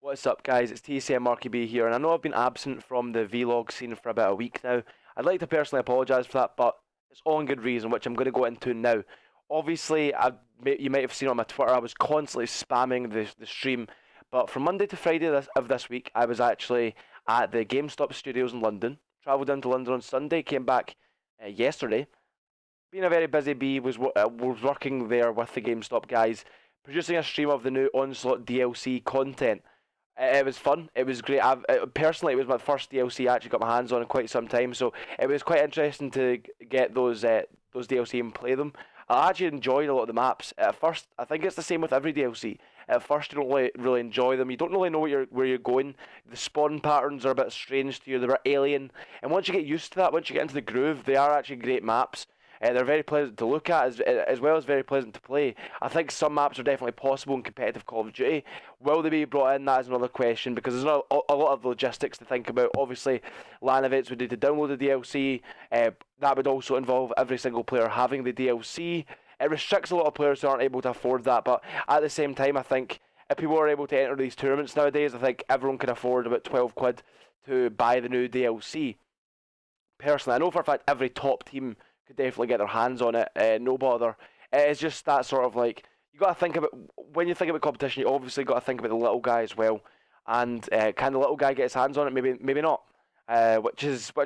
What's up, guys? It's TCM MarkyB here, and I know I've been absent from the vlog scene for about a week now. I'd like to personally apologise for that, but it's all in good reason, which I'm going to go into now. Obviously, you might have seen on my Twitter, I was constantly spamming the stream, but from Monday to Friday of this week, I was actually at the Gamestop studios in London. Travelled down to London on Sunday, came back yesterday. Being a very busy bee, was working there with the GameStop guys, producing a stream of the new Onslaught DLC content. It was fun. It was great. Personally, it was my first DLC I actually got my hands on in quite some time, so it was quite interesting to get those DLC and play them. I actually enjoyed a lot of the maps. At first, I think it's the same with every DLC. At first, you don't really enjoy them. You don't really know where you're going. The spawn patterns are a bit strange to you. They're alien, and once you get used to that, once you get into the groove, they are actually great maps. They're very pleasant to look at as well as very pleasant to play. I think some maps are definitely possible in competitive Call of Duty. Will they be brought in? That is another question, because there's not a lot of logistics to think about. Obviously, LAN events would need to download the DLC. That would also involve every single player having the DLC. It restricts a lot of players who aren't able to afford that, but at the same time, I think if people are able to enter these tournaments nowadays, I think everyone can afford about 12 quid to buy the new DLC. Personally, I know for a fact every top team could definitely get their hands on it, no bother. It's just that sort of like, you got to think about, when you think about competition, you obviously got to think about the little guy as well. And can the little guy get his hands on it? Maybe not. Which is a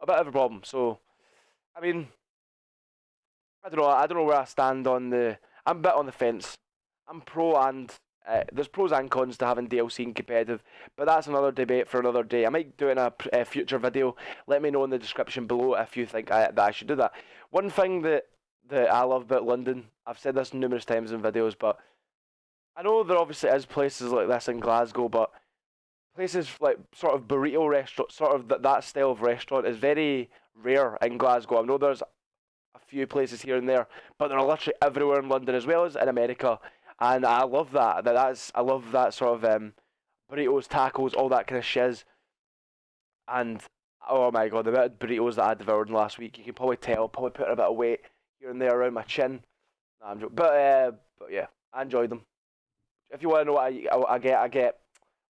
bit of a problem. So, I mean, I don't know where I stand on I'm a bit on the fence. I'm pro and there's pros and cons to having DLC and competitive, but that's another debate for another day. I might do it in a future video. Let me know in the description below if you think that I should do that. One thing that I love about London, I've said this numerous times in videos, but I know there obviously is places like this in Glasgow, but places like sort of burrito restaurant, sort of that style of restaurant is very rare in Glasgow. I know there's a few places here and there, but they're literally everywhere in London as well as in America. And I love that. I love that sort of burritos, tacos, all that kind of shiz. And oh my god, the amount of burritos that I devoured last week, you can probably tell. Probably put a bit of weight here and there around my chin. Nah, I'm joking. But yeah, I enjoyed them. If you want to know what I get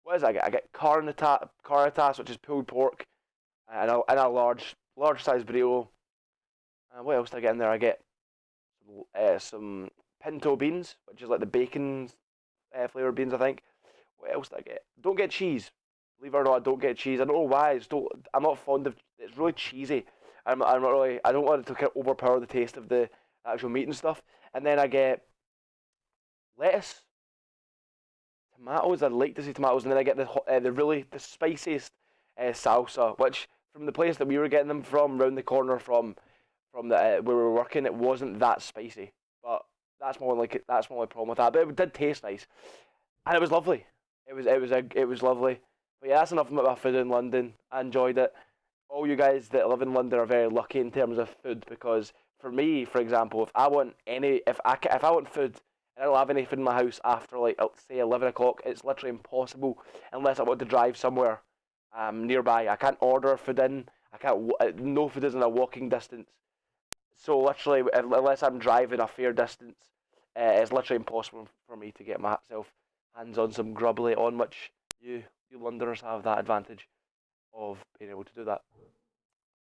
what is it I get? I get carnitas, which is pulled pork, and a large size burrito. And what else do I get in there? I get some pinto beans, which is like the bacon flavour beans, I think. What else did I get? Don't get cheese. Believe it or not, I don't get cheese. I don't know why. I'm not fond of. It's really cheesy. I'm not really. I don't want it to kind of overpower the taste of the actual meat and stuff. And then I get lettuce, tomatoes. I'd like to say tomatoes, and then I get the spiciest salsa, which from the place that we were getting them from, round the corner from the where we were working, it wasn't that spicy. But that's my only problem with that. But it did taste nice, and it was lovely. It was lovely. But yeah, that's enough about my food in London. I enjoyed it. All you guys that live in London are very lucky in terms of food, because for me, for example, if I want food and I don't have any food in my house after like say 11 o'clock, it's literally impossible unless I want to drive somewhere nearby. I can't order food in. I can't. No food is in a walking distance. So literally, unless I'm driving a fair distance, it's literally impossible for me to get myself hands on some grub later on, which you Londoners have that advantage of being able to do that.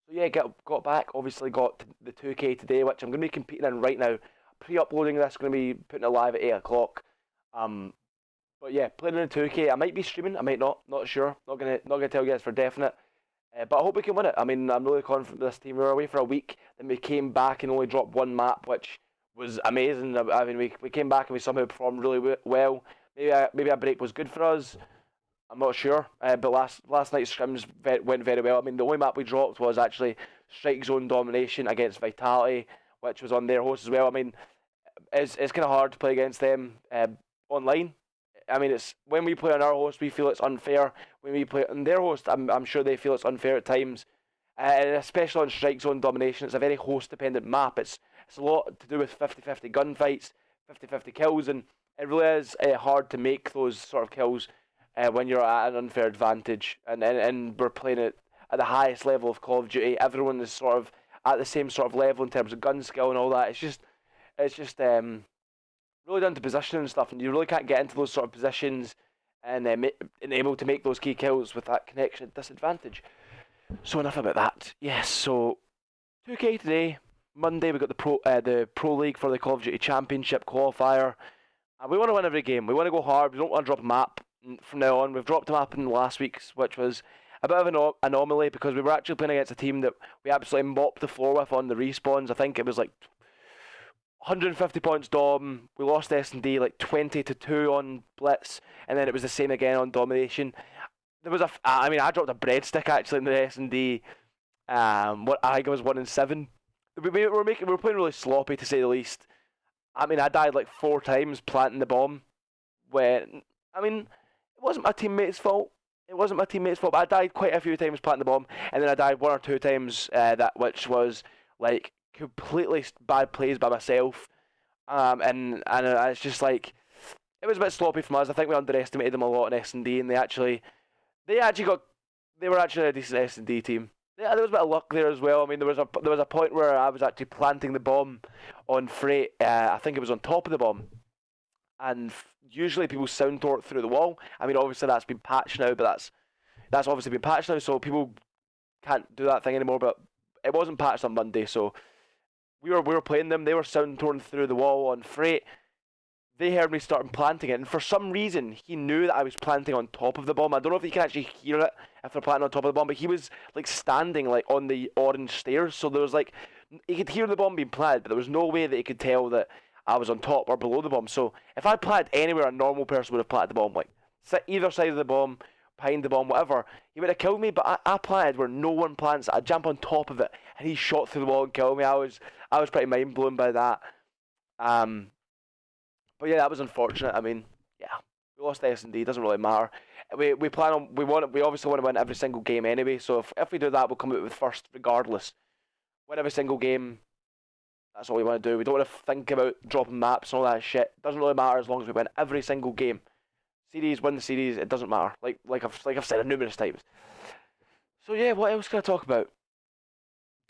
So yeah, got back. Obviously got the 2K today, which I'm going to be competing in right now. Pre-uploading this, going to be putting it live at 8 o'clock. But yeah, playing in the 2K. I might be streaming. I might not. Not sure. Not gonna tell you guys for definite. But I hope we can win it. I mean, I'm really confident this team. We were away for a week, then we came back and only dropped one map, which was amazing. I mean, we came back and we somehow performed really well. Maybe a break was good for us. I'm not sure. But last night's scrims went very well. I mean, the only map we dropped was actually Strike Zone Domination against Vitality, which was on their host as well. I mean, it's kind of hard to play against them online. I mean, it's when we play on our host, we feel it's unfair. When we play on their host, I'm sure they feel it's unfair at times. And especially on Strike Zone Domination, it's a very host-dependent map. It's a lot to do with 50-50 gunfights, 50-50 kills, and it really is hard to make those sort of kills when you're at an unfair advantage. And we're playing it at the highest level of Call of Duty. Everyone is sort of at the same sort of level in terms of gun skill and all that. It's just really down to position and stuff, and you really can't get into those sort of positions and able to make those key kills with that connection disadvantage. So enough about that. Yes, so 2K today, Monday we got the Pro League for the Call of Duty Championship qualifier. And we want to win every game. We want to go hard. We don't want to drop a map from now on. We've dropped a map in last week's, which was a bit of an anomaly because we were actually playing against a team that we absolutely mopped the floor with on the respawns. I think it was like 150 points Dom. We lost S&D like 20-2 on Blitz, and then it was the same again on Domination. There was I dropped a breadstick actually in the S&D. What I think it was 1-7. We were playing really sloppy to say the least. I mean, I died like 4 times planting the bomb. It wasn't my teammates' fault. But I died quite a few times planting the bomb, and then I died 1 or 2 times which was like completely bad plays by myself. And it's just like it was a bit sloppy from us. I think we underestimated them a lot in S&D, and they were actually a decent S&D team. Yeah, there was a bit of luck there as well. I mean, there was a point where I was actually planting the bomb on Freight. I think it was on top of the bomb, and usually people sound torque through the wall. I mean, obviously that's been patched now, but that's obviously been patched now, so people can't do that thing anymore. But it wasn't patched on Monday, so we were playing them. They were sound torn through the wall on Freight. They heard me starting planting it, and for some reason, he knew that I was planting on top of the bomb. I don't know if you can actually hear it if they're planting on top of the bomb, but he was like standing like on the orange stairs, so there was like, he could hear the bomb being planted, but there was no way that he could tell that I was on top or below the bomb. So if I planted anywhere, a normal person would have planted the bomb, like either side of the bomb, behind the bomb, whatever. He would have killed me, but I planted where no one plants. I jump on top of it, and he shot through the wall and killed me. I was pretty mind blown by that. But yeah, that was unfortunate. I mean, yeah, we lost S&D. Doesn't really matter. We obviously want to win every single game anyway. So if we do that, we'll come out with first regardless. Win every single game. That's all we want to do. We don't want to think about dropping maps and all that shit. Doesn't really matter as long as we win every single game. Win the series. It doesn't matter. Like I've said it numerous times. So yeah, what else can I talk about?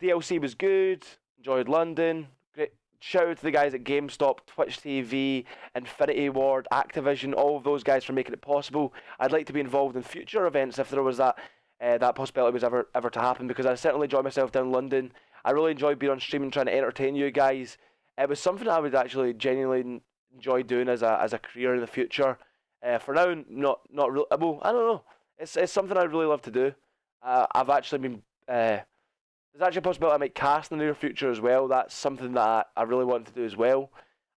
DLC was good. Enjoyed London. Great. Shout out to the guys at Gamespot, Twitch TV, Infinity Ward, Activision, all of those guys for making it possible. I'd like to be involved in future events if there was that possibility was ever to happen, because I certainly enjoy myself down in London. I really enjoyed being on stream and trying to entertain you guys. It was something I would actually genuinely enjoy doing as a career in the future. For now, not really. Well, I don't know. It's something I'd really love to do. I've actually been. There's actually a possibility I might cast in the near future as well. That's something that I really want to do as well.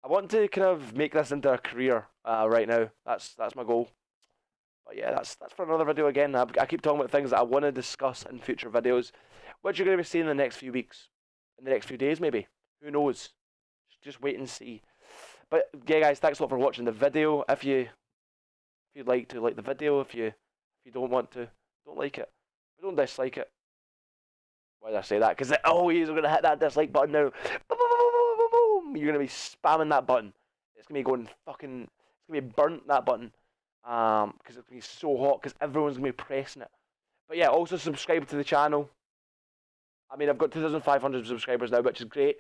I want to kind of make this into a career right now. That's my goal. But yeah, that's for another video again. I keep talking about things that I want to discuss in future videos, which you're going to be seeing in the next few weeks, in the next few days maybe. Who knows? Just wait and see. But yeah, guys, thanks a lot for watching the video. If you'd like to like the video, if you don't want to, don't like it. But don't dislike it. Why did I say that? Because always are going to hit that dislike button now. Boom, boom, boom, boom, boom. You're going to be spamming that button. It's going to be going fucking... It's going to be burnt, that button. Because it's going to be so hot, because everyone's going to be pressing it. But yeah, also subscribe to the channel. I mean, I've got 2,500 subscribers now, which is great.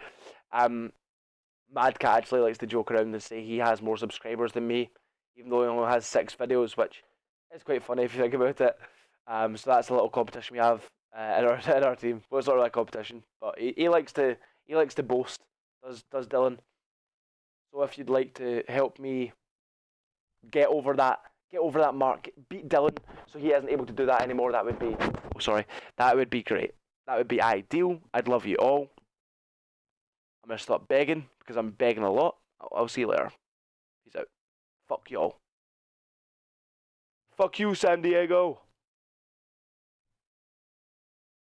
Madcat actually likes to joke around and say he has more subscribers than me, even though he only has 6 videos, which is quite funny if you think about it. So that's a little competition we have in our team. Well, it's not really a competition, but he likes to boast. Does Dylan? So if you'd like to help me get over that mark, beat Dylan, so he isn't able to do that anymore, that would be that would be great. That would be ideal. I'd love you all. I'm gonna stop begging because I'm begging a lot. I'll see you later. Peace out. Fuck y'all. Fuck you, San Diego.